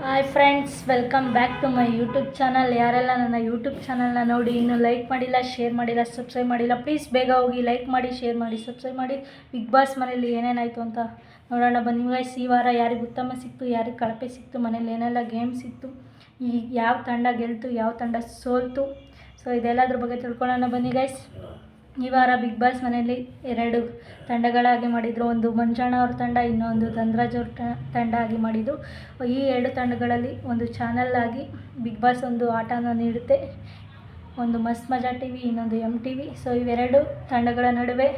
Hi friends, welcome back to my YouTube channel. ಯಾರೆಲ್ಲ ನನ್ನ YouTube ಚಾನಲ್ನ ನೋಡಿ ಇನ್ನೂ ಲೈಕ್ ಮಾಡಿಲ್ಲ, ಶೇರ್ ಮಾಡಿಲ್ಲ, ಸಬ್ಸ್ಕ್ರೈಬ್ ಮಾಡಿಲ್ಲ, ಪ್ಲೀಸ್ ಬೇಗ ಹೋಗಿ ಲೈಕ್ ಮಾಡಿ, ಶೇರ್ ಮಾಡಿ, ಸಬ್ಸ್ಕ್ರೈಬ್ ಮಾಡಿ. ಬಿಗ್ ಬಾಸ್ ಮನೇಲಿ ಏನೇನಾಯಿತು ಅಂತ ನೋಡೋಣ ಬನ್ನಿ ಗೈಸ್. ಈ ವಾರ ಯಾರಿಗೆ ಉತ್ತಮ ಸಿಕ್ತು, ಯಾರಿಗೆ ಕಳಪೆ ಸಿಕ್ತು, ಮನೇಲಿ ಏನೆಲ್ಲ ಗೇಮ್ ಸಿಕ್ತು, ಈ ಯಾವ ತಂಡ ಗೆಲ್ತು, ಯಾವ ತಂಡ ಸೋಲ್ತು, ಸೊ ಇದೆಲ್ಲದ್ರ ಬಗ್ಗೆ ತಿಳ್ಕೊಳ್ಳೋಣ ಬನ್ನಿ ಗೈಸ್. ಈ ವಾರ ಬಿಗ್ ಬಾಸ್ ಮನೆಯಲ್ಲಿ 2 ತಂಡಗಳಾಗಿ ಮಾಡಿದರು. ಒಂದು ಮಂಜಣ್ಣ ಅವ್ರ ತಂಡ, ಇನ್ನೊಂದು ಧನರಾಜ್ ಅವ್ರ ತಂಡ ಆಗಿ ಮಾಡಿದರು. ಈ 2 ತಂಡಗಳಲ್ಲಿ ಒಂದು ಚಾನಲ್ ಆಗಿ ಬಿಗ್ ಬಾಸ್ ಒಂದು ಆಟನ ನೀಡುತ್ತೆ. ಒಂದು ಮಸ್ತ್ ಮಜಾ ಟಿ ವಿ, ಇನ್ನೊಂದು MTV. ಸೊ ಇವೆರಡು ತಂಡಗಳ ನಡುವೆ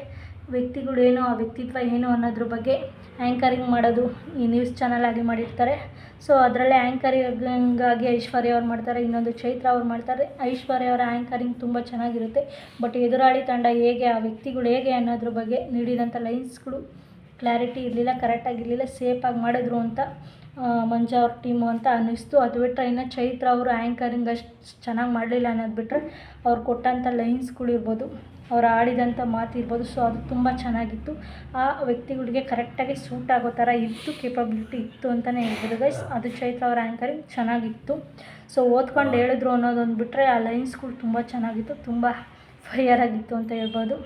ವ್ಯಕ್ತಿಗಳು ಏನು, ಆ ವ್ಯಕ್ತಿತ್ವ ಏನು ಅನ್ನೋದ್ರ ಬಗ್ಗೆ ಆ್ಯಂಕರಿಂಗ್ ಮಾಡೋದು ಈ ನ್ಯೂಸ್ ಚಾನಲ್ ಆಗಿ ಮಾಡಿರ್ತಾರೆ. ಸೊ ಅದರಲ್ಲೇ ಆ್ಯಂಕರಿಂಗಾಗಿ ಐಶ್ವರ್ಯ ಅವ್ರು ಮಾಡ್ತಾರೆ, ಇನ್ನೊಂದು ಚೈತ್ರ ಅವ್ರು ಮಾಡ್ತಾರೆ. ಐಶ್ವರ್ಯ ಅವರ ಆ್ಯಂಕರಿಂಗ್ ತುಂಬ ಚೆನ್ನಾಗಿರುತ್ತೆ. ಬಟ್ ಎದುರಾಳಿ ತಂಡ ಹೇಗೆ, ಆ ವ್ಯಕ್ತಿಗಳು ಹೇಗೆ ಅನ್ನೋದ್ರ ಬಗ್ಗೆ ನೀಡಿದಂಥ ಲೈನ್ಸ್ಗಳು ಕ್ಲಾರಿಟಿ ಇರಲಿಲ್ಲ, ಕರೆಕ್ಟಾಗಿರಲಿಲ್ಲ, ಸೇಫಾಗಿ ಮಾಡಿದ್ರು ಅಂತ ಮಂಜು ಅವ್ರ ಟೀಮು ಅಂತ ಅನ್ನಿಸ್ತು. ಅದು ಬಿಟ್ಟರೆ ಇನ್ನು ಚೈತ್ರ ಅವರು ಆ್ಯಂಕರಿಂಗ್ ಅಷ್ಟು ಚೆನ್ನಾಗಿ ಮಾಡಲಿಲ್ಲ ಅನ್ನೋದು ಬಿಟ್ಟರೆ ಅವ್ರು ಕೊಟ್ಟಂಥ ಲೈನ್ಸ್ಗಳು ಇರ್ಬೋದು, ಅವ್ರು ಆಡಿದಂಥ ಮಾತಿರ್ಬೋದು, ಸೊ ಅದು ತುಂಬ ಚೆನ್ನಾಗಿತ್ತು. ಆ ವ್ಯಕ್ತಿಗಳಿಗೆ ಕರೆಕ್ಟಾಗಿ ಸೂಟ್ ಆಗೋ ಥರ ಇತ್ತು, ಕೇಪಬಿಲಿಟಿ ಇತ್ತು ಅಂತಲೇ ಹೇಳ್ಬೋದು ಗೈಸ್. ಅದು ಚೈತ್ರ ಅವರ ಆ್ಯಂಕರಿಂಗ್ ಚೆನ್ನಾಗಿತ್ತು. ಸೊ ಓದ್ಕೊಂಡು ಹೇಳಿದ್ರು ಅನ್ನೋದೊಂದು ಬಿಟ್ಟರೆ ಆ ಲೈನ್ಸ್ಗಳು ತುಂಬ ಚೆನ್ನಾಗಿತ್ತು, ತುಂಬ ಫೈಯರ್ ಆಗಿತ್ತು ಅಂತ ಹೇಳ್ಬೋದು.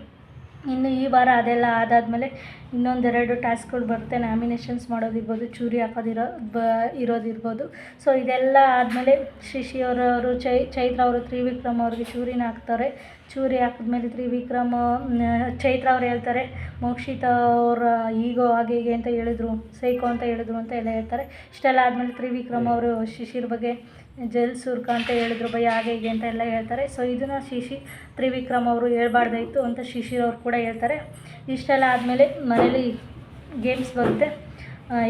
ಇನ್ನು ಈ ವಾರ ಅದೆಲ್ಲ ಆದಾದಮೇಲೆ ಇನ್ನೊಂದೆರಡು ಟಾಸ್ಕ್ಗಳು ಬರುತ್ತೆ. ನಾಮಿನೇಷನ್ಸ್ ಮಾಡೋದಿರ್ಬೋದು, ಚೂರಿ ಇರೋದಿರ್ಬೋದು. ಸೊ ಇದೆಲ್ಲ ಆದಮೇಲೆ ಶಿಶಿ ಅವರು ಚೈತ್ರ ಅವರು ತ್ರಿವಿಕ್ರಮ್ ಅವ್ರಿಗೆ ಚೂರಿನ ಹಾಕ್ತಾರೆ. ಚೂರಿ ಹಾಕಿದ್ಮೇಲೆ ತ್ರಿವಿಕ್ರಮ್ ಚೈತ್ರ ಅವ್ರು ಹೇಳ್ತಾರೆ, ಮೋಕ್ಷಿತಾ ಅವರ ಈಗೋ ಹಾಗೆ ಹೀಗೆ ಅಂತ ಹೇಳಿದ್ರು, ಸೈಕೋ ಅಂತ ಹೇಳಿದ್ರು ಅಂತ ಎಲ್ಲ ಹೇಳ್ತಾರೆ. ಇಷ್ಟೆಲ್ಲ ಆದಮೇಲೆ ತ್ರಿವಿಕ್ರಮ್ ಅವರು ಶಿಶಿರ್ ಬಗ್ಗೆ ಜೈಲ್ ಸುರ್ಕ ಅಂತ ಹೇಳಿದ್ರು ಭಯ, ಹಾಗೆ ಹೀಗೆ ಅಂತ ಎಲ್ಲ ಹೇಳ್ತಾರೆ. ಸೊ ಇದನ್ನು ತ್ರಿವಿಕ್ರಮ್ ಅವರು ಹೇಳ್ಬಾರ್ದಾಯಿತು ಅಂತ ಶಿಶಿರ್ ಅವ್ರು ಕೂಡ ಹೇಳ್ತಾರೆ. ಇಷ್ಟೆಲ್ಲ ಆದಮೇಲೆ ಮನೇಲಿ ಗೇಮ್ಸ್ ಬರುತ್ತೆ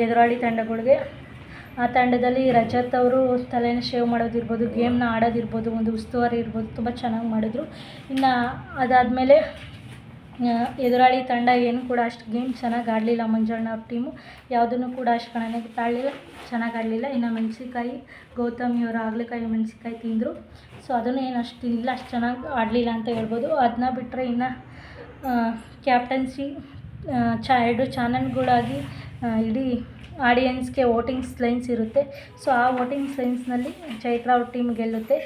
ಎದುರಾಳಿ ತಂಡಗಳಿಗೆ. ಆ ತಂಡದಲ್ಲಿ ರಜತ್ ಅವರು ತಲೆನ ಶೇವ್ ಮಾಡೋದಿರ್ಬೋದು, ಗೇಮ್ನ ಆಡೋದಿರ್ಬೋದು, ಒಂದು ಉಸ್ತುವಾರಿ ಇರ್ಬೋದು, ತುಂಬ ಚೆನ್ನಾಗಿ ಮಾಡಿದ್ರು. ಇನ್ನು ಅದಾದಮೇಲೆ ಎದುರಾಳಿ ತಂಡ ಏನು ಕೂಡ ಅಷ್ಟು ಗೇಮ್ ಚೆನ್ನಾಗಿ ಆಡಲಿಲ್ಲ. ಮಂಜಣ್ಣ ಅವ್ರ ಟೀಮು ಯಾವುದನ್ನು ಕೂಡ ಅಷ್ಟು ಗಣನೆಗೆ ತಾಳಲಿಲ್ಲ, ಚೆನ್ನಾಗಿ ಆಡಲಿಲ್ಲ. ಇನ್ನು ಮೆಣಸಿನ್ಕಾಯಿ ಗೌತಮಿಯವರು ಹಾಗಲಕಾಯಿ ಮೆಣಸಿನ್ಕಾಯಿ ತಿಂದರು. ಸೊ ಅದನ್ನು ಏನು ಅಷ್ಟು ತಿನ್ನಿಲ್ಲ, ಅಷ್ಟು ಚೆನ್ನಾಗಿ ಆಡಲಿಲ್ಲ ಅಂತ ಹೇಳ್ಬೋದು. ಅದನ್ನ ಬಿಟ್ಟರೆ ಇನ್ನು ಕ್ಯಾಪ್ಟನ್ಸಿ 2 ಚಾನಲ್ಗಳಾಗಿ ಇಡೀ ಆಡಿಯನ್ಸ್ಗೆ ವೋಟಿಂಗ್ಸ್ ಲೈನ್ಸ್ ಇರುತ್ತೆ. ಸೊ ಆ ವೋಟಿಂಗ್ಸ್ ಲೈನ್ಸ್ನಲ್ಲಿ ಚೈತ್ರ ಅವ್ರ ಟೀಮ್ ಗೆಲ್ಲುತ್ತೆ.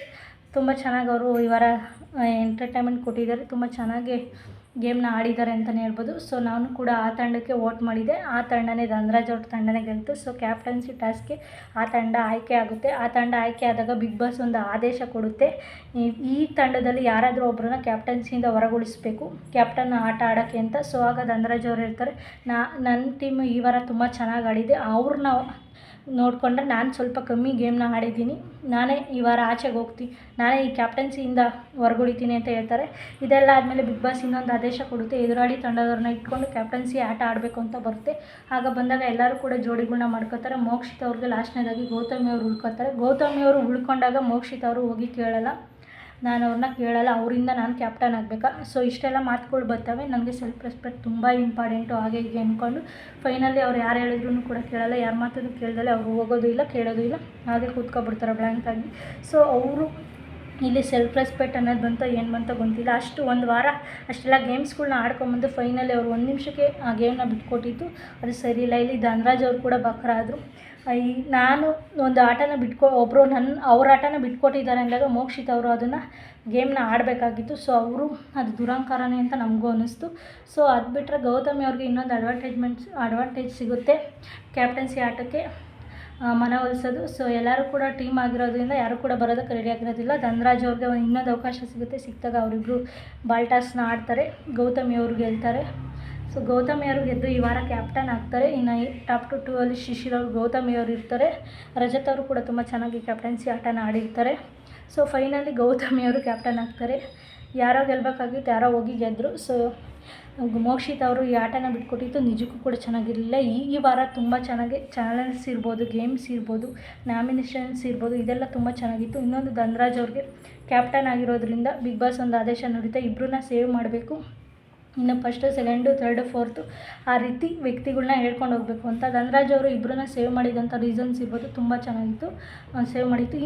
ತುಂಬ ಚೆನ್ನಾಗಿ ಅವರು ಈ ವಾರ ಎಂಟರ್ಟೈನ್ಮೆಂಟ್ ಕೊಟ್ಟಿದ್ದಾರೆ, ತುಂಬ ಚೆನ್ನಾಗಿ ಗೇಮ್ನ ಆಡಿದ್ದಾರೆ ಅಂತಲೇ ಹೇಳ್ಬೋದು. ಸೊ ನಾನು ಕೂಡ ಆ ತಂಡಕ್ಕೆ ವೋಟ್ ಮಾಡಿದ್ದೆ. ಆ ತಂಡನೇ ಧನರಾಜ್ ಅವ್ರ ತಂಡನೇ ಗೆಲ್ತು. ಸೊ ಕ್ಯಾಪ್ಟನ್ಸಿ ಟಾಸ್ಕ್ಗೆ ಆ ತಂಡ ಆಯ್ಕೆ ಆಗುತ್ತೆ. ಆ ತಂಡ ಆಯ್ಕೆ ಆದಾಗ ಬಿಗ್ ಬಾಸ್ ಒಂದು ಆದೇಶ ಕೊಡುತ್ತೆ, ಈ ತಂಡದಲ್ಲಿ ಯಾರಾದರೂ ಒಬ್ಬರನ್ನ ಕ್ಯಾಪ್ಟನ್ಸಿಯಿಂದ ಹೊರಗುಳಿಸ್ಬೇಕು, ಕ್ಯಾಪ್ಟನ್ ಆಟ ಆಡೋಕ್ಕೆ ಅಂತ. ಸೊ ಆಗ ಧನರಾಜ್ ಅವ್ರು ಹೇಳ್ತಾರೆ, ನನ್ನ ಟೀಮು ಈ ವಾರ ತುಂಬ ಚೆನ್ನಾಗಿ ಆಡಿದೆ, ಅವ್ರನ್ನ ನೋಡಿಕೊಂಡ್ರೆ ನಾನು ಸ್ವಲ್ಪ ಕಮ್ಮಿ ಗೇಮ್ನ ಆಡಿದ್ದೀನಿ, ನಾನೇ ಈ ವಾರ ಆಚೆಗೆ ಹೋಗ್ತೀನಿ, ನಾನೇ ಈ ಕ್ಯಾಪ್ಟನ್ಸಿಯಿಂದ ಹೊರಗುಳಿತೀನಿ ಅಂತ ಹೇಳ್ತಾರೆ. ಇದೆಲ್ಲ ಆದಮೇಲೆ ಬಿಗ್ ಬಾಸ್ ಇನ್ನೊಂದು ಆದೇಶ ಕೊಡುತ್ತೆ, ಎದುರಾಳಿ ತಂಡದವ್ರನ್ನ ಇಟ್ಕೊಂಡು ಕ್ಯಾಪ್ಟನ್ಸಿ ಆಟ ಆಡಬೇಕು ಅಂತ ಬರುತ್ತೆ. ಆಗ ಬಂದಾಗ ಎಲ್ಲರೂ ಕೂಡ ಜೋಡಿಗಳನ್ನ ಮಾಡ್ಕೋತಾರೆ. ಮೋಕ್ಷಿತ್ ಅವ್ರಿಗೆ ಲಾಸ್ಟ್ನೇದಾಗಿ ಗೌತಮಿ ಅವರು ಉಳ್ಕೋತಾರೆ. ಗೌತಮಿ ಅವರು ಉಳ್ಕೊಂಡಾಗ ಮೋಕ್ಷಿತ್ ಅವರು ಹೋಗಿ ಕೇಳಲ್ಲ, ನಾನು ಅವ್ರನ್ನ ಕೇಳಲ್ಲ, ಅವರಿಂದ ನಾನು ಕ್ಯಾಪ್ಟನ್ ಆಗಬೇಕಾ. ಸೊ ಇಷ್ಟೆಲ್ಲ ಮಾತುಗಳು ಬರ್ತವೆ. ನನಗೆ ಸೆಲ್ಫ್ ರೆಸ್ಪೆಕ್ಟ್ ತುಂಬ ಇಂಪಾರ್ಟೆಂಟು, ಹಾಗೆ ಹೀಗೆ ಅಂದ್ಕೊಂಡು ಫೈನಲಿ ಅವ್ರು ಯಾರು ಹೇಳಿದ್ರು ಕೂಡ ಕೇಳಲ್ಲ, ಯಾರ ಮಾತನ್ನು ಕೇಳ್ದಲೆ ಅವ್ರು ಹೋಗೋದು ಇಲ್ಲ, ಕೇಳೋದು ಇಲ್ಲ, ಹಾಗೆ ಕೂತ್ಕೊಬಿಡ್ತಾರೆ ಬ್ಲ್ಯಾಂಕಾಗಿ. ಸೊ ಅವರು ಇಲ್ಲಿ ಸೆಲ್ಫ್ ರೆಸ್ಪೆಕ್ಟ್ ಅನ್ನೋದು ಬಂತ ಏನು ಬಂತ ಗೊತ್ತಿಲ್ಲ. ಅಷ್ಟು ಒಂದು ವಾರ ಅಷ್ಟೆಲ್ಲ ಗೇಮ್ಸ್ಗಳ್ನ ಆಡ್ಕೊಂಬಂದು ಫೈನಲಿ ಅವರು 1 ನಿಮಿಷಕ್ಕೆ ಆ ಗೇಮ್ನ ಬಿಟ್ಕೊಟ್ಟಿದ್ದು ಅದು ಸರಿ ಇಲ್ಲ. ಇಲ್ಲಿ ಧನರಾಜ್ ಅವರು ಕೂಡ ಬಕ್ರಾದರು. ನಾನು ಒಂದು ಆಟನ ಒಬ್ಬರು ಅವ್ರ ಆಟನ ಬಿಟ್ಕೊಟ್ಟಿದ್ದಾರೆ ಅಂದಾಗ ಮೋಕ್ಷಿತ್ ಅವರು ಅದನ್ನು ಗೇಮ್ನ ಆಡಬೇಕಾಗಿತ್ತು. ಸೊ ಅವರು ಅದು ದುರಂಕಾರನೇ ಅಂತ ನಮಗೂ ಅನ್ನಿಸ್ತು. ಸೊ ಅದು ಬಿಟ್ಟರೆ ಗೌತಮಿ ಅವ್ರಿಗೆ ಇನ್ನೊಂದು ಅಡ್ವಾಂಟೇಜ್ ಸಿಗುತ್ತೆ ಕ್ಯಾಪ್ಟನ್ಸಿ ಆಟಕ್ಕೆ ಮನವೊಲಿಸೋದು. ಸೊ ಎಲ್ಲರೂ ಕೂಡ ಟೀಮ್ ಆಗಿರೋದ್ರಿಂದ ಯಾರು ಕೂಡ ಬರೋದಕ್ಕೆ ರೆಡಿ ಆಗಿರೋದಿಲ್ಲ. ಧನರಾಜ್ ಅವ್ರಿಗೆ ಇನ್ನೊಂದು ಅವಕಾಶ ಸಿಗುತ್ತೆ, ಸಿಕ್ಕಿದಾಗ ಅವರಿಬ್ಬರು ಬಾಲ್ಟಾಸ್ನ ಆಡ್ತಾರೆ, ಗೌತಮಿ ಅವರು ಗೆಲ್ತಾರೆ. ಸೊ ಗೌತಮಿ ಅವರು ಗೆದ್ದು ಈ ವಾರ ಕ್ಯಾಪ್ಟನ್ ಆಗ್ತಾರೆ. ಇನ್ನು ಟಾಪ್ 2 ಅಲ್ಲಿ ಶಿಶಿರ್ ಅವರು, ಗೌತಮಿ ಅವರು ಇರ್ತಾರೆ. ರಜತ್ ಅವರು ಕೂಡ ತುಂಬ ಚೆನ್ನಾಗಿ ಕ್ಯಾಪ್ಟನ್ಸಿ ಆಟನ ಆಡಿರ್ತಾರೆ. ಸೊ ಫೈನಲಿ ಗೌತಮಿ ಅವರು ಕ್ಯಾಪ್ಟನ್ ಆಗ್ತಾರೆ. ಯಾರೋ ಗೆಲ್ಲಬೇಕಾಗಿತ್ತು, ಯಾರೋ ಹೋಗಿ ಗೆದ್ದರು. ಸೊ ಮೋಕ್ಷಿತ್ ಅವರು ಈ ಆಟನ ಬಿಟ್ಕೊಟ್ಟಿದ್ದು ನಿಜಕ್ಕೂ ಕೂಡ ಚೆನ್ನಾಗಿರಲಿಲ್ಲ. ಈ ವಾರ ತುಂಬ ಚೆನ್ನಾಗಿ ಚಾನಲ್ಸ್ ಇರ್ಬೋದು, ಗೇಮ್ಸ್ ಇರ್ಬೋದು, ನಾಮಿನೇಷನ್ಸ್ ಇರ್ಬೋದು, ಇದೆಲ್ಲ ತುಂಬ ಚೆನ್ನಾಗಿತ್ತು. ಇನ್ನೊಂದು ಧನರಾಜ್ ಅವ್ರಿಗೆ ಕ್ಯಾಪ್ಟನ್ ಆಗಿರೋದ್ರಿಂದ ಬಿಗ್ ಬಾಸ್ ಒಂದು ಆದೇಶ ನೀಡುತ್ತೆ, ಇಬ್ಬರನ್ನ ಸೇವ್ ಮಾಡಬೇಕು, ಇನ್ನು ಫಸ್ಟು, ಸೆಕೆಂಡು, ಥರ್ಡು, ಫೋರ್ತು ಆ ರೀತಿ ವ್ಯಕ್ತಿಗಳನ್ನ ಹೇಳ್ಕೊಂಡು ಹೋಗಬೇಕು ಅಂತ. ಧನರಾಜ್ ಅವರು ಇಬ್ಬರನ್ನ ಸೇವ್ ಮಾಡಿದಂಥ ರೀಸನ್ಸ್ ಇರ್ಬೋದು, ತುಂಬ ಚೆನ್ನಾಗಿತ್ತು, ಸೇವ್ ಮಾಡಿತ್ತು.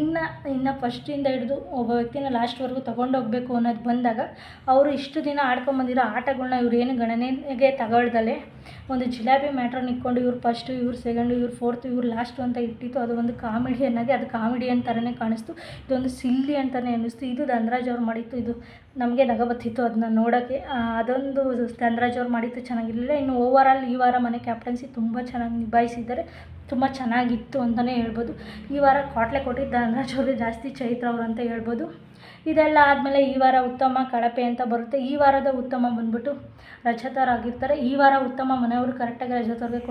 ಇನ್ನು ಫಸ್ಟಿಂದ ಹಿಡಿದು ಒಬ್ಬ ವ್ಯಕ್ತಿನ ಲಾಸ್ಟ್ವರೆಗೂ ತೊಗೊಂಡೋಗ್ಬೇಕು ಅನ್ನೋದು ಬಂದಾಗ ಅವರು ಇಷ್ಟು ದಿನ ಆಡ್ಕೊಂಬಂದಿರೋ ಆಟಗಳನ್ನ ಇವ್ರು ಏನು ಗಣನೆಗೆ ತಗೊಳ್ದಲೆ ಒಂದು ಜಿಲೇಬಿ ಮ್ಯಾಟ್ರನ್ನ ಇಟ್ಕೊಂಡು ಇವ್ರು ಫಸ್ಟು, ಇವ್ರು ಸೆಕೆಂಡು, ಇವ್ರು ಫೋರ್ತು, ಇವ್ರು ಲಾಸ್ಟು ಅಂತ ಇಟ್ಟಿತ್ತು. ಅದು ಒಂದು ಕಾಮಿಡಿಯನ್ನಾಗಿ ಅದು ಕಾಮಿಡಿಯನ್ ಥರನೇ ಕಾಣಿಸ್ತು. ಇದೊಂದು ಸಿಲ್ಲಿ ಅಂತಲೇ ಅನ್ನಿಸ್ತು. ಇದು ಧನರಾಜ್ ಅವ್ರು ಮಾಡಿತ್ತು. ಇದು ನಮಗೆ ನಗು ಬರ್ತಿತ್ತು ಅದನ್ನ ನೋಡೋಕ್ಕೆ. ಅದೊಂದು ಧನರಾಜ್ ಅವ್ರು ಮಾಡಿದ್ದು ಚೆನ್ನಾಗಿರಲಿಲ್ಲ. ಇನ್ನು ಓವರಾಲ್ ಈ ವಾರ ಮನೆ ಕ್ಯಾಪ್ಟನ್ಸಿ ತುಂಬ ಚೆನ್ನಾಗಿ ನಿಭಾಯಿಸಿದ್ದಾರೆ. ತುಂಬ ಚೆನ್ನಾಗಿತ್ತು ಅಂತಲೇ ಹೇಳ್ಬೋದು. ಈ ವಾರ ಕ್ವಾಟ್ಲೆ ಕೊಟ್ಟಿದ್ದು ಧನರಾಜ್ ಅವರು ಜಾಸ್ತಿ, ಚೈತ್ರ ಅವರು ಅಂತ ಹೇಳ್ಬೋದು. ಇದೆಲ್ಲ ಆದಮೇಲೆ ಈ ವಾರ ಉತ್ತಮ ಕಳಪೆ ಅಂತ ಬರುತ್ತೆ. ಈ ವಾರದ ಉತ್ತಮ ಬಂದ್ಬಿಟ್ಟು ರಜತ್ ಅವ್ರು ಆಗಿರ್ತಾರೆ. ಈ ವಾರ ಉತ್ತಮ ಮನೆಯವರು ಕರೆಕ್ಟಾಗಿ ರಜತ್ ಅವ್ರಿಗೆ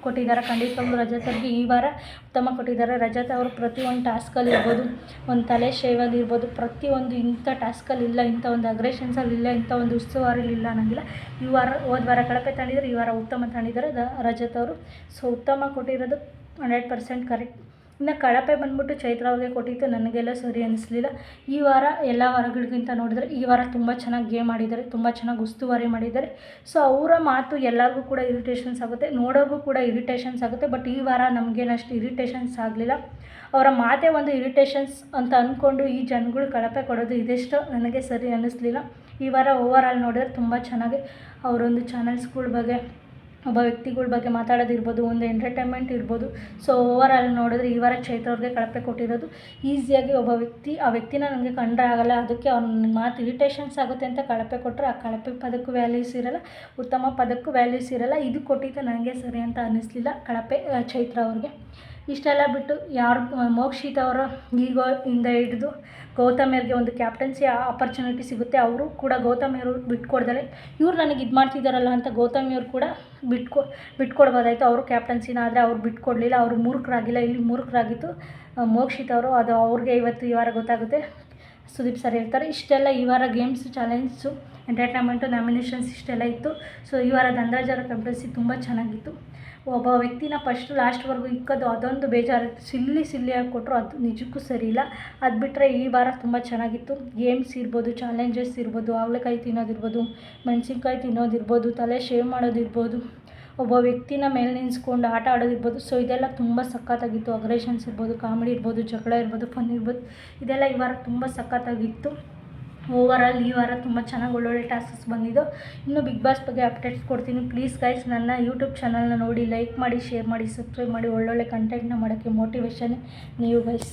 ಕೊಟ್ಟಿದ್ದಾರೆ. ಖಂಡಿತವಾಗ್ಲೂ ರಜತ್ ಅವ್ರಿಗೆ ಈ ವಾರ ಉತ್ತಮ ಕೊಟ್ಟಿದ್ದಾರೆ. ರಜತ್ ಅವರು ಪ್ರತಿಯೊಂದು ಟಾಸ್ಕಲ್ಲಿ ಇರ್ಬೋದು, ಒಂದು ತಲೆ ಶೇವಲ್ಲಿ ಇರ್ಬೋದು, ಪ್ರತಿಯೊಂದು ಇಂಥ ಟಾಸ್ಕಲ್ಲಿ ಇಲ್ಲ, ಇಂಥ ಒಂದು ಅಗ್ರೆಷನ್ಸಲ್ಲಿ ಇಲ್ಲ, ಇಂಥ ಒಂದು ಉಸ್ತುವಾರಿಲಿ ಇಲ್ಲ ಅನ್ನೋಂಗಿಲ್ಲ. ಈ ವಾರ ಹೋದ ವಾರ ಕಳಪೆ ತಂದಿದ್ದಾರೆ, ಈ ವಾರ ಉತ್ತಮ ತಂದಿದ್ದಾರೆ ರಜತ್ ಅವರು. ಸೊ ಉತ್ತಮ ಕೊಟ್ಟಿರೋದು 100% ಕರೆಕ್ಟ್. ಇನ್ನು ಕಳಪೆ ಬಂದ್ಬಿಟ್ಟು ಚೈತ್ರ ಅವ್ರಿಗೆ ಕೊಟ್ಟಿತ್ತು. ನನಗೆಲ್ಲ ಸರಿ ಅನ್ನಿಸ್ಲಿಲ್ಲ. ಈ ವಾರ ಎಲ್ಲ ವಾರಗಳಿಗಿಂತ ನೋಡಿದರೆ ಈ ವಾರ ತುಂಬ ಚೆನ್ನಾಗಿ ಗೇಮ್ ಆಡಿದ್ದಾರೆ, ತುಂಬ ಚೆನ್ನಾಗಿ ಉಸ್ತುವಾರಿ ಮಾಡಿದ್ದಾರೆ. ಸೊ ಅವರ ಮಾತು ಎಲ್ಲರಿಗೂ ಕೂಡ ಇರಿಟೇಷನ್ಸ್ ಆಗುತ್ತೆ, ನೋಡೋಕ್ಕೂ ಕೂಡ ಇರಿಟೇಷನ್ಸ್ ಆಗುತ್ತೆ. ಬಟ್ ಈ ವಾರ ನಮಗೇನಷ್ಟು ಇರಿಟೇಷನ್ಸ್ ಆಗಲಿಲ್ಲ. ಅವರ ಮಾತೇ ಒಂದು ಇರಿಟೇಷನ್ಸ್ ಅಂತ ಅಂದ್ಕೊಂಡು ಈ ಜನಗಳು ಕಳಪೆ ಕೊಡೋದು ಇದೆಷ್ಟು ನನಗೆ ಸರಿ ಅನ್ನಿಸ್ಲಿಲ್ಲ. ಈ ವಾರ ಓವರಾಲ್ ನೋಡಿದ್ರೆ ತುಂಬ ಚೆನ್ನಾಗಿ ಅವರೊಂದು ಚಾನಲ್ಸ್ಗಳ ಬಗ್ಗೆ, ಒಬ್ಬ ವ್ಯಕ್ತಿಗಳ ಬಗ್ಗೆ ಮಾತಾಡೋದಿರ್ಬೋದು, ಒಂದು ಎಂಟರ್ಟೈನ್ಮೆಂಟ್ ಇರ್ಬೋದು. ಸೊ ಓವರಾಲ್ ನೋಡಿದ್ರೆ ಈ ವಾರ ಚೈತ್ರ ಅವ್ರಿಗೆ ಕಳಪೆ ಕೊಟ್ಟಿರೋದು. ಈಸಿಯಾಗಿ ಒಬ್ಬ ವ್ಯಕ್ತಿ, ಆ ವ್ಯಕ್ತಿನ ನನಗೆ ಕಂಡ್ರೆ ಆಗಲ್ಲ, ಅದಕ್ಕೆ ಅವ್ನ ಮಾತು ಇರಿಟೇಷನ್ಸ್ ಆಗುತ್ತೆ ಅಂತ ಕಳಪೆ ಕೊಟ್ಟರೆ ಆ ಕಳಪೆ ಪದಕ್ಕೂ ವ್ಯಾಲ್ಯೂಸ್ ಇರೋಲ್ಲ, ಉತ್ತಮ ಪದಕ್ಕೂ ವ್ಯಾಲ್ಯೂಸ್ ಇರೋಲ್ಲ. ಇದು ಕೊಟ್ಟಿದ್ದು ನನಗೆ ಸರಿ ಅಂತ ಅನ್ನಿಸ್ಲಿಲ್ಲ ಕಳಪೆ ಚೈತ್ರ ಅವ್ರಿಗೆ. ಇಷ್ಟೆಲ್ಲ ಬಿಟ್ಟು ಯಾರು ಮೋಕ್ಷಿತ್ ಅವರ ಈಗೋ ಇಂದ ಹಿಡಿದು ಗೌತಮ್ ಅವ್ರಿಗೆ ಒಂದು ಕ್ಯಾಪ್ಟನ್ಸಿ ಆಪರ್ಚುನಿಟಿ ಸಿಗುತ್ತೆ. ಅವರು ಕೂಡ ಗೌತಮ್ ಅವರು ಬಿಟ್ಕೊಡ್ತಾರೆ. ಇವ್ರು ನನಗೆ ಇದು ಮಾಡ್ತಿದ್ದಾರಲ್ಲ ಅಂತ ಗೌತಮ್ ಅವ್ರು ಕೂಡ ಬಿಟ್ಕೊಡ್ಬೋದಾಯಿತು ಅವರು ಕ್ಯಾಪ್ಟನ್ಸಿನ. ಆದರೆ ಅವ್ರು ಬಿಟ್ಕೊಡ್ಲಿಲ್ಲ. ಅವರು ಮೂರ್ಖರಾಗಿಲ್ಲ, ಇಲ್ಲಿ ಮೂರ್ಖರಾಗಿತ್ತು ಮೋಕ್ಷಿತ್ ಅವರು. ಅದು ಅವ್ರಿಗೆ ಈ ವಾರ ಗೊತ್ತಾಗುತ್ತೆ. ಸುದೀಪ್ ಸರ್ ಹೇಳ್ತಾರೆ. ಇಷ್ಟೆಲ್ಲ ಈ ವಾರ ಗೇಮ್ಸು, ಚಾಲೆಂಜ್ಸು, ಎಂಟರ್ಟೈನ್ಮೆಂಟು, ನಾಮಿನೇಷನ್ಸ್ ಇಷ್ಟೆಲ್ಲ ಇತ್ತು. ಸೊ ಈ ವಾರ ಧನರಾಜ್ ಅವರ ಕ್ಯಾಪ್ಟನ್ಸಿ ತುಂಬ ಚೆನ್ನಾಗಿತ್ತು. ಒಬ್ಬ ವ್ಯಕ್ತಿನ ಫಸ್ಟು ಲಾಸ್ಟ್ವರೆಗೂ ಇಕ್ಕೋದು ಅದೊಂದು ಬೇಜಾರಿತ್ತು. ಸಿಲ್ಲಿಯಾಗಿ ಕೊಟ್ಟರು, ಅದು ನಿಜಕ್ಕೂ ಸರಿ ಇಲ್ಲ. ಅದು ಬಿಟ್ಟರೆ ಈ ವಾರ ತುಂಬ ಚೆನ್ನಾಗಿತ್ತು. ಗೇಮ್ಸ್ ಇರ್ಬೋದು, ಚಾಲೆಂಜಸ್ ಇರ್ಬೋದು, ಅವಳೆಕಾಯಿ ತಿನ್ನೋದಿರ್ಬೋದು, ಮೆಣಸಿನ್ಕಾಯಿ ತಿನ್ನೋದಿರ್ಬೋದು, ತಲೆ ಶೇವ್ ಮಾಡೋದಿರ್ಬೋದು, ಒಬ್ಬ ವ್ಯಕ್ತಿನ ಮೇಲೆ ನಿಲ್ಲಿಸ್ಕೊಂಡು ಆಟ ಆಡೋದಿರ್ಬೋದು. ಸೊ ಇದೆಲ್ಲ ತುಂಬ ಸಖತ್ತಾಗಿತ್ತು. ಅಗ್ರೆಷನ್ಸ್ ಇರ್ಬೋದು, ಕಾಮಿಡಿ ಇರ್ಬೋದು, ಜಗಳ ಇರ್ಬೋದು, ಫನ್ ಇರ್ಬೋದು, ಇದೆಲ್ಲ ಈ ವಾರ ತುಂಬ ಸಖತ್ತಾಗಿತ್ತು. ಓವರಾಲ್ ಈ ವಾರ ತುಂಬ ಚೆನ್ನಾಗಿ ಒಳ್ಳೊಳ್ಳೆ ಟಾಸ್ಕ್ಸ್ ಬಂದಿದ್ದು. ಇನ್ನು ಬಿಗ್ ಬಾಸ್ ಬಗ್ಗೆ ಅಪ್ಡೇಟ್ಸ್ ಕೊಡ್ತೀನಿ. ಪ್ಲೀಸ್ ಗೈಸ್, ನನ್ನ ಯೂಟ್ಯೂಬ್ ಚಾನಲ್ನ ನೋಡಿ, ಲೈಕ್ ಮಾಡಿ, ಶೇರ್ ಮಾಡಿ, ಸಬ್ಸ್ಕ್ರೈಬ್ ಮಾಡಿ. ಒಳ್ಳೊಳ್ಳೆ ಕಂಟೆಂಟ್ನ ಮಾಡೋಕ್ಕೆ ಮೋಟಿವೇಶನ್ ನೀವು ಗೈಸ್.